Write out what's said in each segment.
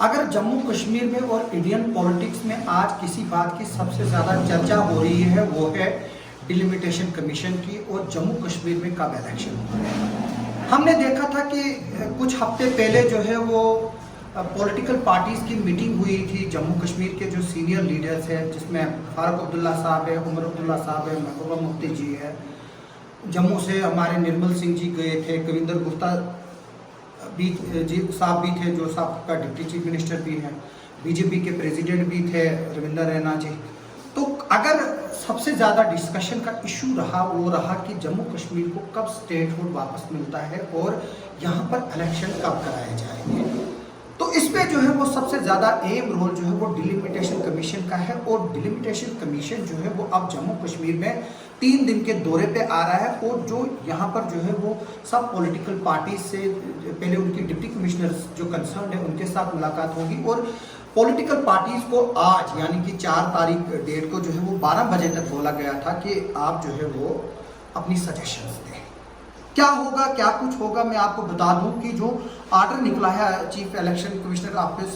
अगर जम्मू कश्मीर में और इंडियन पॉलिटिक्स में आज किसी बात की सबसे ज़्यादा चर्चा हो रही है वो है डिलिमिटेशन कमीशन की और जम्मू कश्मीर में कब इलेक्शन होगा। हमने देखा था कि कुछ हफ्ते पहले जो है वो पॉलिटिकल पार्टीज़ की मीटिंग हुई थी। जम्मू कश्मीर के जो सीनियर लीडर्स हैं जिसमें फारूक अब्दुल्ला साहब है, उमर अब्दुल्ला साहब है, महबूबा मुफ्ती जी है, जम्मू से हमारे निर्मल सिंह जी गए थे, कविंदर गुप्ता भी जी साहब भी थे जो साहब का डिप्टी चीफ मिनिस्टर भी हैं, बीजेपी के प्रेसिडेंट भी थे रविंदर रैना जी। तो अगर सबसे ज़्यादा डिस्कशन का इशू रहा वो रहा कि जम्मू कश्मीर को कब स्टेटहुड वापस मिलता है और यहाँ पर इलेक्शन कब कराए जाएंगे। तो इसमें जो है वो सबसे ज़्यादा एम रोल जो है वो डिलिमिटेशन कमीशन का है और डिलिमिटेशन कमीशन जो है वो अब जम्मू कश्मीर में 3 दिन के दौरे पे आ रहा है और जो यहाँ पर जो है वो सब पॉलिटिकल पार्टी से पहले उनकी डिप्टी कमिश्नर जो कंसर्न है उनके साथ मुलाकात होगी और पॉलिटिकल पार्टीज को आज यानी कि 4 तारीख डेट को जो है वो 12 बजे तक बोला गया था कि आप जो है वो अपनी सजेशंस दें। क्या होगा क्या कुछ होगा मैं आपको बता दूं कि जो आर्डर निकला है चीफ इलेक्शन कमिश्नर ऑफिस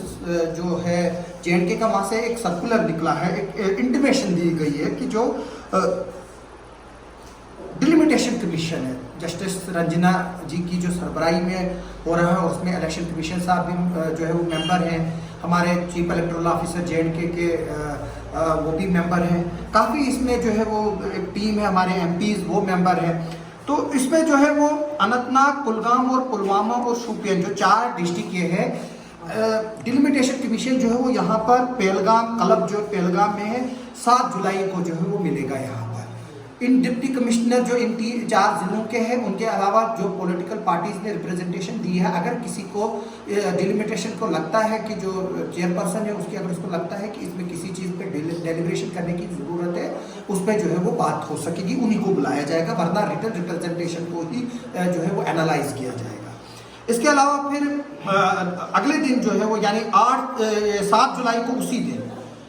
जो है JNK का, वहाँ से एक सर्कुलर निकला है, एक इंटीमेशन दी गई है कि जो डिलिमिटेशन कमीशन है जस्टिस रंजना जी की जो सरबराही में हो रहा है उसमें इलेक्शन कमीशन साहब भी जो है वो मेंबर हैं, हमारे चीफ इलेक्टोरल ऑफिसर JNK के वो भी मेंबर हैं, काफ़ी इसमें जो है वो एक टीम है, हमारे MPs वो मेंबर हैं। तो इसमें जो है वो अनंतनाग, कुलगाम और पुलवामा और शोपियान जो 4 डिस्ट्रिक्ट ये है। डिलिमिटेशन कमीशन जो है वो यहाँ पर पहलगाम क्लब जो पहलगाम में है 7 जुलाई को जो है वो मिलेगा यहाँ पर। इन डिप्टी कमिश्नर जो इन 4 जिलों के हैं उनके अलावा जो पॉलिटिकल पार्टीज ने रिप्रेजेंटेशन दी है, अगर किसी को डिलिमिटेशन को लगता है कि जो चेयरपर्सन है उसकी अगर उसको लगता है कि इसमें किसी चीज़ पे डेलिब्रेशन करने की ज़रूरत है उस पर जो है वो बात हो सकेगी, उन्हीं को बुलाया जाएगा, वरना रिटन रिप्रेजेंटेशन को ही जो है वो एनालाइज किया जाएगा। इसके अलावा फिर अगले दिन जो है वो यानी 7 जुलाई को उसी दिन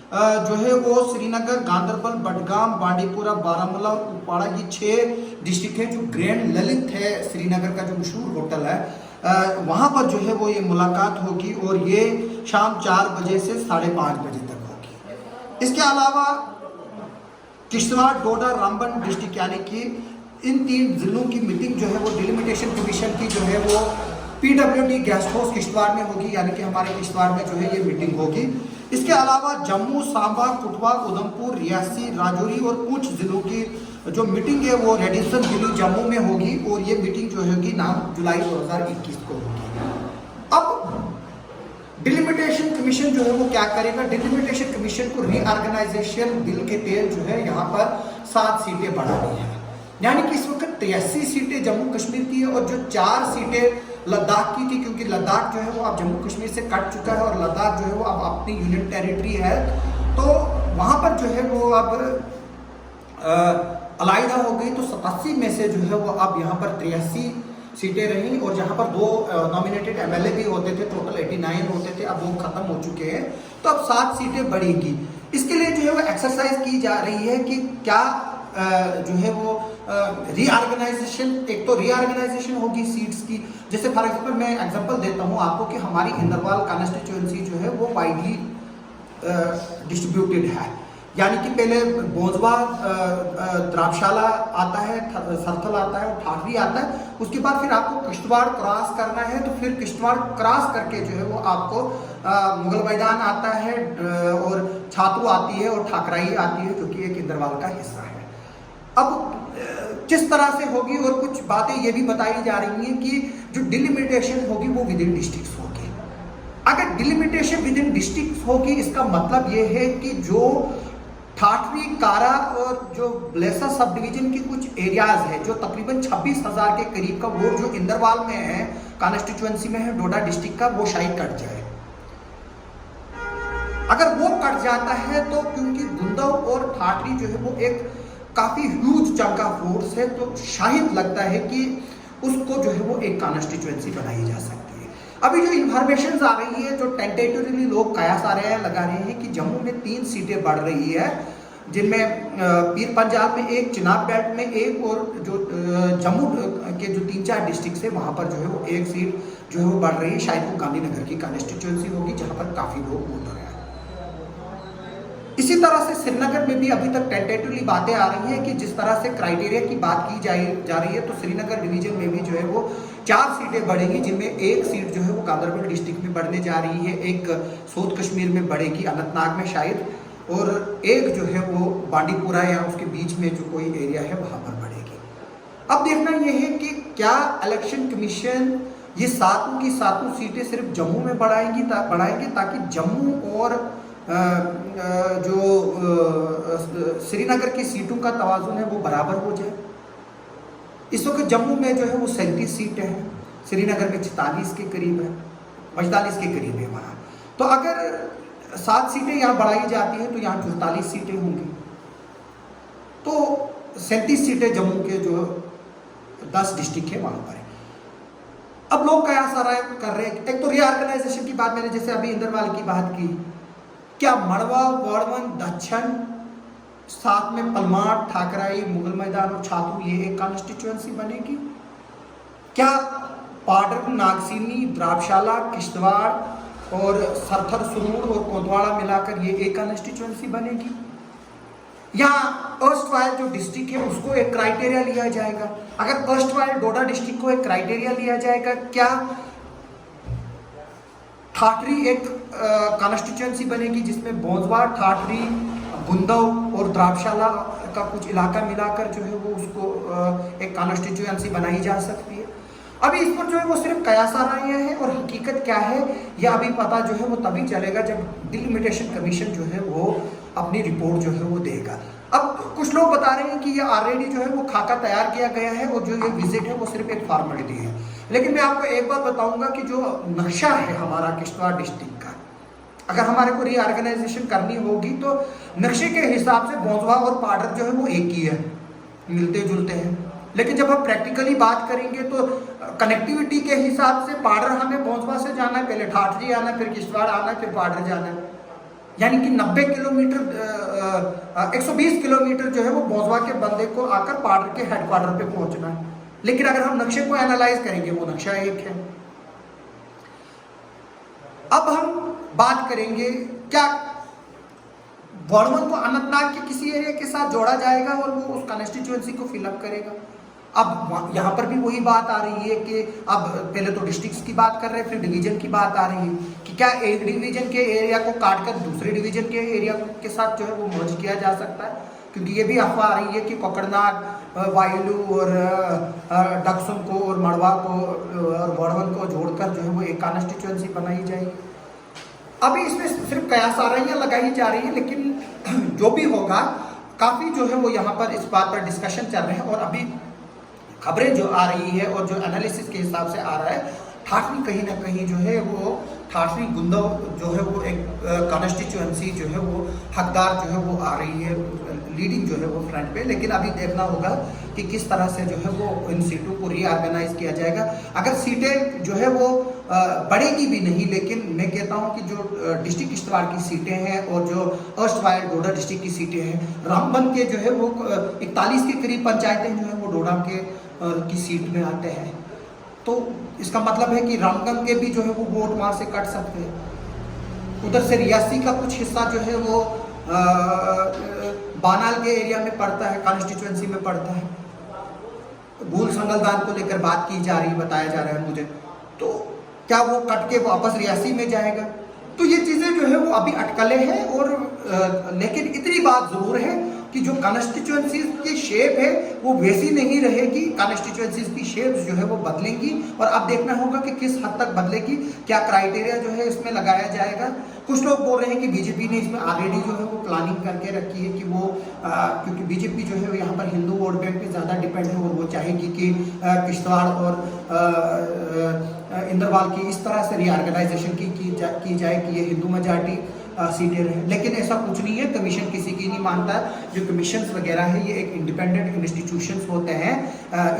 जो है वो श्रीनगर, गांधरबल, बडगाम, बांडीपुरा, बारामूला और कुपवाड़ा ये 6 डिस्ट्रिक्ट है। जो ग्रैंड ललित है श्रीनगर का जो मशहूर होटल है वहाँ पर जो है वो ये मुलाकात होगी और ये शाम 4 बजे से 5:30 बजे तक होगी। इसके अलावा किश्तवाड़, डोडा, रामबन डिस्ट्रिक्ट यानी कि इन 3 जिलों की मीटिंग जो है वो डिलिमिटेशन कमीशन की जो है वो PWD गेस्ट हाउस किश्तवाड़ में होगी, यानी कि हमारे किश्तवाड़ में जो है ये मीटिंग होगी। इसके अलावा जम्मू, सांबा, कुटवा, उधमपुर, रियासी, राजौरी और पुंछ जिलों की जो मीटिंग है वो रेडिसन दिल्ली जम्मू में होगी और ये मीटिंग जो होगी 9 जुलाई 2021 को होगी। अब डिलिमिटेशन कमीशन जो है वो क्या करेगा, डिलिमिटेशन कमीशन को रीऑर्गेनाइजेशन बिल के तहत जो है यहाँ पर 7 सीटें बढ़ानी है, यानी कि इस वक्त 83 सीटें जम्मू कश्मीर की है और जो 4 सीटें लद्दाख की थी, क्योंकि लद्दाख जो है वो अब जम्मू कश्मीर से कट चुका है और लद्दाख जो है वो अब अपनी यूनियन टेरिटरी है, तो वहाँ पर जो है वो अब अलाइदा हो गई। तो 87 में से जो है वो अब यहाँ पर 83 सीटें रहीं और जहाँ पर 2 नॉमिनेटेड MLA भी होते थे, टोटल 89 होते थे, अब वो खत्म हो चुके हैं, तो अब 7 सीटें बढ़ेंगी। इसके लिए जो है वो एक्सरसाइज की जा रही है कि क्या जो है वो रीऑर्गेनाइजेशन, एक तो रीऑर्गेनाइजेशन होगी सीट्स की, जैसे फॉर एग्जांपल मैं एग्जांपल देता हूँ आपको कि हमारी इंदरवाल कॉन्स्टिट्यूएंसी जो है वो वाइडली डिस्ट्रीब्यूटेड है, यानी कि पहले बोंजवा, द्राक्षाला आता है, सरथल आता है और ठाठरी आता है, उसके बाद फिर आपको किश्तवाड़ क्रॉस करना है, तो फिर किश्तवाड़ क्रॉस करके जो है वो आपको मुगल मैदान आता है और छात्रू आती है और ठाकराई आती है जो कि एक इंदरवाल का हिस्सा है। अब किस तरह से होगी और कुछ बातें ये भी बताई जा रही हैं कि जो डिलिमिटेशन होगी वो विद इन डिस्ट्रिक्ट्स होगी। अगर डिलिमिटेशन विद इन डिस्ट्रिक्ट्स होगी इसका मतलब ये है कि जो ठाठरी, कारा और जो ब्लेसा सब डिवीजन की कुछ एरियाज है जो तकरीबन 26,000 के करीब का वोट जो इंदरवाल में है, कॉन्स्टिट्यूएंसी में है डोडा डिस्ट्रिक्ट का, वो शायद कट जाए। अगर वो कट जाता है तो क्योंकि गुंदव और ठाठरी जो है वो एक काफी ह्यूज चंक ऑफ वोट्स है, तो शायद लगता है कि उसको जो है वो एक कॉन्स्टिट्यूएंसी बनाई जा सकती है। अभी जो इंफॉर्मेशन आ रही है, जो टेंटेटिवली लोग कयास आ रहे हैं, लगा रहे हैं कि जम्मू में 3 सीटें बढ़ रही है, जिनमें पीर पंजाब में 1, चिनाब बेल्ट में 1 और जो जम्मू के जो 3-4 डिस्ट्रिक्ट है वहाँ पर जो है वो 1 सीट जो है वो बढ़ रही है। शायद वो गांधीनगर की कॉन्स्टिट्यूएंसी होगी जहाँ पर काफ़ी लोग वोटर हैं। इसी तरह से श्रीनगर में भी अभी तक टेंटेटिवली बातें आ रही हैं कि जिस तरह से क्राइटेरिया की बात की जा रही है, तो श्रीनगर डिवीजन में भी जो है वो 4 सीटें बढ़ेंगी, जिनमें एक सीट जो है वो गांधरबल डिस्ट्रिक्ट में बढ़ने जा रही है, एक साउथ कश्मीर में बढ़ेगी अनंतनाग में शायद, और एक जो है वो बांडीपुरा या उसके बीच में जो कोई एरिया है वहाँ पर बढ़ेगी। अब देखना यह है कि क्या इलेक्शन कमीशन ये 7 की 7 सीटें सिर्फ जम्मू में बढ़ाएंगे ताकि जम्मू और जो श्रीनगर की सीटों का तवाजुन है वो बराबर हो जाए। इस वक्त जम्मू में जो है वो 37 सीटें हैं, श्रीनगर में 46 के करीब है, 45 के करीब है वहाँ। तो अगर 7 सीटें यहाँ बढ़ाई जाती हैं तो यहाँ 44 सीटें होंगी, तो 37 सीटें जम्मू के जो 10 डिस्ट्रिक्ट है वहाँ पर है। अब लोग क्या सारा कर रहे हैं, एक तो रीऑर्गेनाइजेशन की बात, मैंने जैसे अभी इंदरवाल की बात की, क्या मड़वा, वर्धमान, दक्षिण, साथ में पलमार, ठाकराई, मुगल मैदान और छातू ये एक कॉन्स्टिट्यूएंसी बनेगी? क्या पाडर, नागसीनी, द्राबशाला, किश्तवाड़ और सरथर, सुरूर और कोतवाड़ा मिलाकर ये एक कॉन्स्टिट्यूएंसी बनेगी? यहाँ अर्स्टवाइल जो डिस्ट्रिक्ट है उसको एक क्राइटेरिया लिया जाएगा? अगर अर्स्टवाइल डोडा डिस्ट्रिक्ट को एक क्राइटेरिया लिया जाएगा, क्या ठाठरी एक कॉन्स्टिट्यूएंसी बनेगी जिसमें बोंजवाड़, ठाठरी, गुंदव और द्राबशाला का कुछ इलाका मिलाकर जो है वो उसको एक कॉन्स्टिट्यूएंसी बनाई जा सकती है? अभी इस पर जो है वो सिर्फ कयास आ रही है, और हकीकत क्या है यह अभी पता जो है वो तभी चलेगा जब डिलिमिटेशन कमीशन जो है वो अपनी रिपोर्ट जो है वो देगा। अब कुछ लोग बता रहे हैं कि ये ऑलरेडी जो है वो खाका तैयार किया गया है और जो ये विजिट है वो सिर्फ एक फॉर्मेलिटी है, लेकिन मैं आपको एक बात बताऊंगा कि जो नक्शा है हमारा किश्तवाड़ डिस्ट्रिक्ट का, अगर हमारे को रीऑर्गेनाइजेशन करनी होगी तो नक्शे के हिसाब से बोंजवा और पाडर जो है वो एक ही है, मिलते जुलते हैं, लेकिन जब हम प्रैक्टिकली बात करेंगे तो कनेक्टिविटी के हिसाब से पाडर हमें बोंजवा से जाना है, पहले ठाठरी आना है, फिर किश्तवाड़ आना है, फिर पाडर जाना है, यानी कि 90 किलोमीटर 120 किलोमीटर जो है वो बोंजवा के बंदे को आकर पाडर के हेडक्वार्टर पे पहुंचना है। लेकिन अगर हम नक्शे को एनालाइज करेंगे वो नक्शा एक है। अब हम बात करेंगे क्या वर्धमान को अनंतनाग के किसी एरिया के साथ जोड़ा जाएगा और वो उस कॉन्स्टिट्यूएंसी को फिलअप करेगा? अब यहाँ पर भी वही बात आ रही है कि अब पहले तो डिस्ट्रिक्ट्स की बात कर रहे हैं, फिर डिवीजन की बात आ रही है कि क्या एक डिवीजन के एरिया को काटकर दूसरे डिवीजन के एरिया के साथ जो है वो मर्ज किया जा सकता है, क्योंकि ये भी अफवाह आ रही है कि कोकड़नाग, वायलू और डक्सुम को और मड़वा को और वर्धमान को जोड़कर जो है वो एक कॉन्स्टिट्यूएंसी बनाई जाएगी। अभी इसमें सिर्फ कयास आ रही है, लगाई जा रही है, लेकिन जो भी होगा काफ़ी जो है वो यहाँ पर इस बात पर डिस्कशन चल रहे हैं, और अभी खबरें जो आ रही है और जो एनालिसिस के हिसाब से आ रहा है, ठाठरी कहीं ना कहीं जो है वो ठाठरी गुंदव जो है वो एक कॉन्स्टिट्यूएंसी जो है वो हकदार जो है वो आ रही है, लीडिंग जो है वो फ्रंट पे। लेकिन अभी देखना होगा कि किस तरह से जो है वो इन सीटों को रीऑर्गेनाइज किया जाएगा। अगर सीटें जो है वो बढ़ेगी भी नहीं, लेकिन मैं कहता हूँ कि जो डिस्ट्रिक्ट किश्तवाड़ की सीटें हैं और जो अर्स्टवाइल डोडा डिस्ट्रिक्ट की सीटें हैं, रामबन के जो है वो 41 के करीब पंचायतें जो है वो डोडा के की सीट में आते हैं, तो इसका मतलब है कि रामगंज के भी जो है वो वोट वहाँ से कट सकते हैं। उधर से रियासी का कुछ हिस्सा जो है वो बानाल के एरिया में पड़ता है, कॉन्स्टिट्यूएंसी में पड़ता है। भूल संगलदान को लेकर बात की जा रही, बताया जा रहा है मुझे, तो क्या वो कट के वापस रियासी में जाएगा? तो ये चीज़ें जो है वो अभी अटकलें हैं, और लेकिन इतनी बात ज़रूर है कि जो कॉन्स्टिट्यूएंसीज की शेप है वो वैसी नहीं रहेगी, कॉन्स्टिट्यूएंसीज की शेप जो है वो बदलेंगी, और अब देखना होगा कि किस हद तक बदलेगी, क्या क्राइटेरिया जो है इसमें लगाया जाएगा। कुछ लोग बोल रहे हैं कि बीजेपी ने इसमें ऑलरेडी जो है वो प्लानिंग करके रखी है कि वो क्योंकि बीजेपी जो है यहाँ पर हिंदू वोट बैंक पे ज़्यादा डिपेंड है, और वो चाहेगी कि किश्तवाड़ और इंदरवाल की इस तरह से रीऑर्गेनाइजेशन की जाए कि ये हिंदू मेजॉरिटी सीटें रहें। लेकिन ऐसा कुछ नहीं है, कमीशन किसी की नहीं मानता। जो कमीशंस वगैरह है ये एक इंडिपेंडेंट इंस्टीट्यूशंस होते हैं,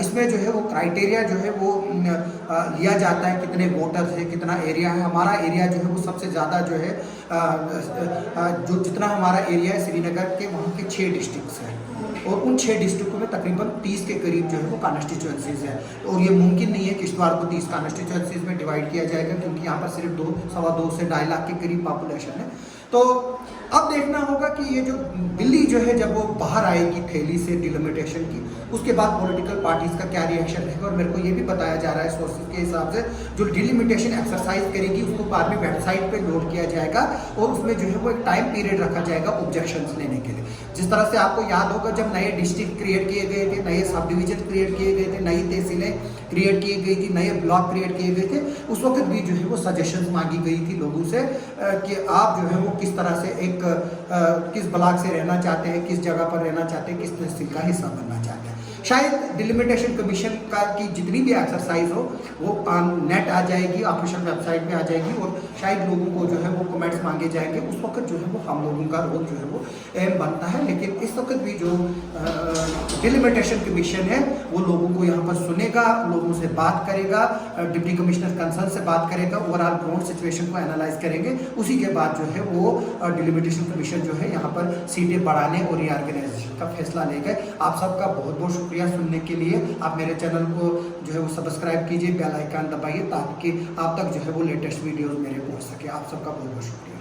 इसमें जो है वो क्राइटेरिया जो है वो लिया जाता है, कितने वोटर्स है, कितना एरिया है। हमारा एरिया जो है वो सबसे ज़्यादा जो है जो जितना हमारा एरिया है श्रीनगर के, वहाँ के 6 डिस्ट्रिक्ट्स हैं और उन 6 डिस्ट्रिक्टों में तकरीबन 30 के करीब जो है वो कॉन्स्टिट्यूंसीज है। और ये मुमकिन नहीं है किश्तवाड़ को 30 कॉन्स्टिट्यूंसीज में डिवाइड किया जाएगा, क्योंकि यहाँ पर सिर्फ 2 से 2.5 लाख के करीब पॉपुलेशन है। तो अब देखना होगा कि ये जो दिल्ली जो है जब वो बाहर आएगी थैली से डिलिमिटेशन की, उसके बाद पॉलिटिकल पार्टीज का क्या रिएक्शन रहेगा। और मेरे को ये भी बताया जा रहा है सोर्सेज के हिसाब से, जो डिलिमिटेशन एक्सरसाइज करेगी उसको बाद में वेबसाइट पे लोड किया जाएगा और उसमें जो है वो एक टाइम पीरियड रखा जाएगा ऑब्जेक्शंस लेने के लिए। जिस तरह से आपको याद होगा जब नए डिस्ट्रिक्ट क्रिएट किए गए थे, नए सब डिवीजन क्रिएट किए गए थे, नई तहसीलें क्रिएट की गई थी, नए ब्लॉक क्रिएट किए गए थे, उस वक्त भी जो है वो सजेशंस मांगी गई थी लोगों से कि आप जो है वो किस तरह से एक किस ब्लॉक से रहना चाहते हैं, किस जगह पर रहना चाहते हैं, किस तहसील का हिस्सा बनना चाहते हैं। शायद डिलिमिटेशन कमीशन का की जितनी भी एक्सरसाइज हो वो नेट आ जाएगी, ऑफिशियल वेबसाइट पे आ जाएगी और शायद लोगों को जो है वो कमेंट्स मांगे जाएंगे। उस वक्त जो है वो हम लोगों का रोल जो है वो अहम बनता है। लेकिन इस वक्त भी जो डिलिमिटेशन कमीशन है वो लोगों को यहाँ पर सुनेगा, लोगों से बात करेगा, डिप्टी कमिश्नर कंसर्न से बात करेगा, ओवरऑल ग्राउंड सिचुएशन को एनालाइज करेंगे। उसी के बाद जो है वो डिलिमिटेशन कमीशन जो है यहाँ पर सीटें बढ़ाने और रीऑर्गेनाइजेशन का फैसला लेगा। आप सबका बहुत बहुत शुक्रिया सुनने के लिए। आप मेरे चैनल को जो है वो सब्सक्राइब कीजिए, बेल आइकन दबाइए ताकि आप तक जो है वो लेटेस्ट वीडियोस मेरे पहुंच सके। आप सबका बहुत बहुत शुक्रिया।